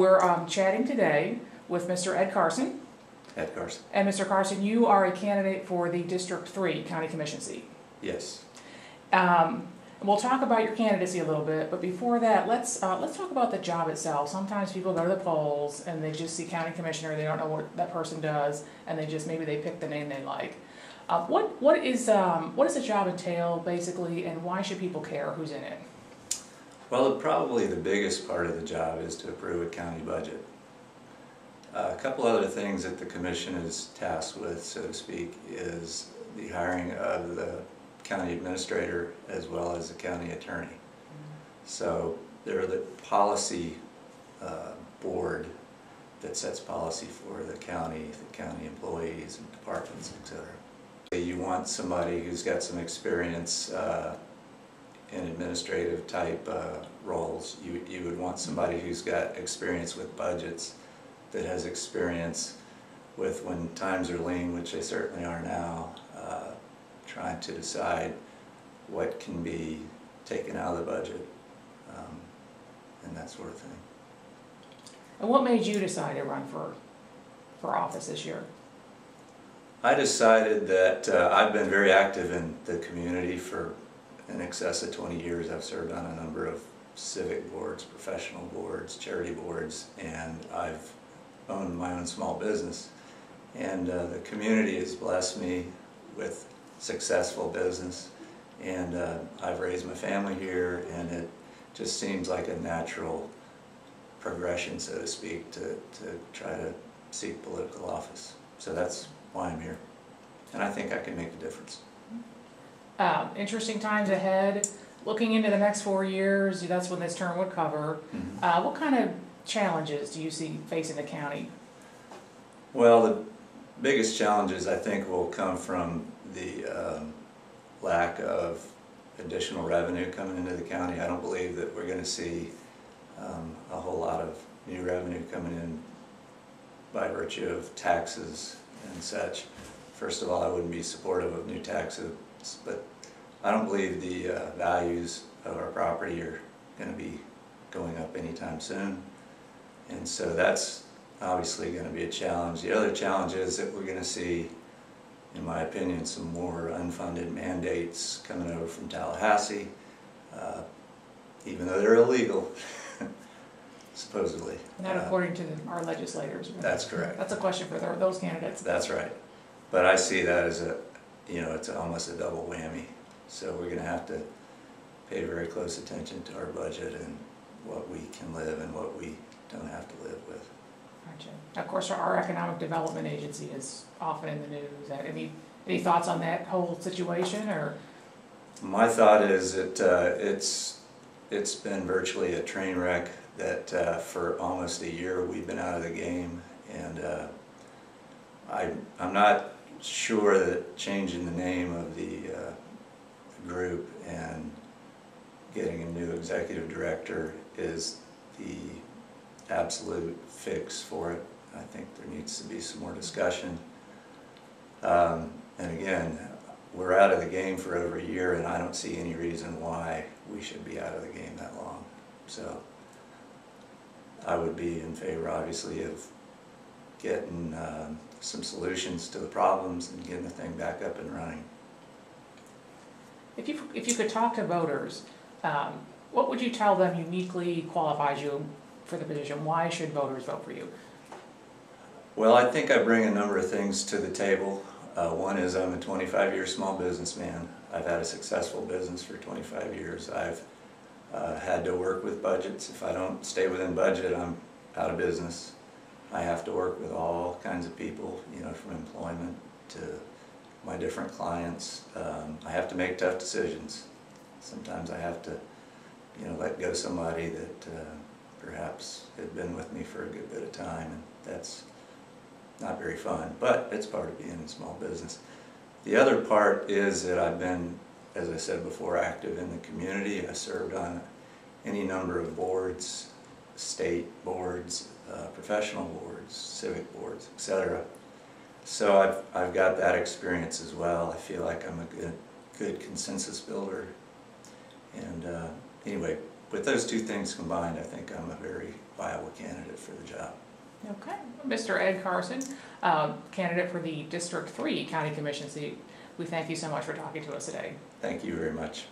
We're chatting today with Mr. Ed Carson. Ed Carson. And Mr. Carson, you are a candidate for the District 3 County Commission seat. Yes. We'll talk about your candidacy a little bit, but before that, let's talk about the job itself. Sometimes people go to the polls and they just see county commissioner, they don't know what that person does, and maybe they pick the name they like. What does the job entail basically, and why should people care who's in it? Well, probably the biggest part of the job is to approve a county budget. A couple other things that the commission is tasked with, so to speak, is the hiring of the county administrator as well as the county attorney. So they're the policy board that sets policy for the county employees and departments, etc. You want somebody who's got some experience in administrative type roles. You would want somebody who's got experience with budgets, that has experience with when times are lean, which they certainly are now, trying to decide what can be taken out of the budget and that sort of thing. And what made you decide to run for office this year? I decided that I've been very active in the community for in excess of 20 years. I've served on a number of civic boards, professional boards, charity boards, and I've owned my own small business. And the community has blessed me with successful business, and I've raised my family here, and it just seems like a natural progression, so to speak, to try to seek political office. So that's why I'm here, and I think I can make a difference. Interesting times ahead. Looking into the next 4 years, that's when this term would cover. Mm-hmm. What kind of challenges do you see facing the county? Well, the biggest challenges I think will come from the lack of additional revenue coming into the county. I don't believe that we're going to see a whole lot of new revenue coming in by virtue of taxes and such. First of all, I wouldn't be supportive of new taxes, but I don't believe the values of our property are going to be going up anytime soon, and so that's obviously going to be a challenge. The other challenge is that we're going to see, in my opinion, some more unfunded mandates coming over from Tallahassee, even though they're illegal, supposedly. Not according to our legislators. That's correct. That's a question for those candidates. That's right. But I see that as it's almost a double whammy. So we're going to have to pay very close attention to our budget and what we can live and what we don't have to live with. Gotcha. Of course, our Economic Development Agency is often in the news. Any thoughts on that whole situation? Or my thought is that it's been virtually a train wreck. That for almost a year we've been out of the game, and I'm not sure that changing the name of the group and getting a new executive director is the absolute fix for it. I think there needs to be some more discussion. And again, we're out of the game for over a year, and I don't see any reason why we should be out of the game that long. So I would be in favor, obviously, of getting some solutions to the problems and getting the thing back up and running. If you could talk to voters, what would you tell them uniquely qualifies you for the position? Why should voters vote for you? Well, I think I bring a number of things to the table. One is I'm a 25-year small businessman. I've had a successful business for 25 years. I've had to work with budgets. If I don't stay within budget, I'm out of business. I have to work with all kinds of people, from employment to my different clients. I have to make tough decisions. Sometimes I have to, let go somebody that perhaps had been with me for a good bit of time, and that's not very fun, but it's part of being in small business. The other part is that I've been, as I said before, active in the community. I served on any number of boards, state boards, professional boards, civic boards, etc. So I've got that experience as well. I feel like I'm a good consensus builder. And anyway, with those two things combined, I think I'm a very viable candidate for the job. Okay. Mr. Ed Carson, candidate for the District 3 County Commission seat. We thank you so much for talking to us today. Thank you very much.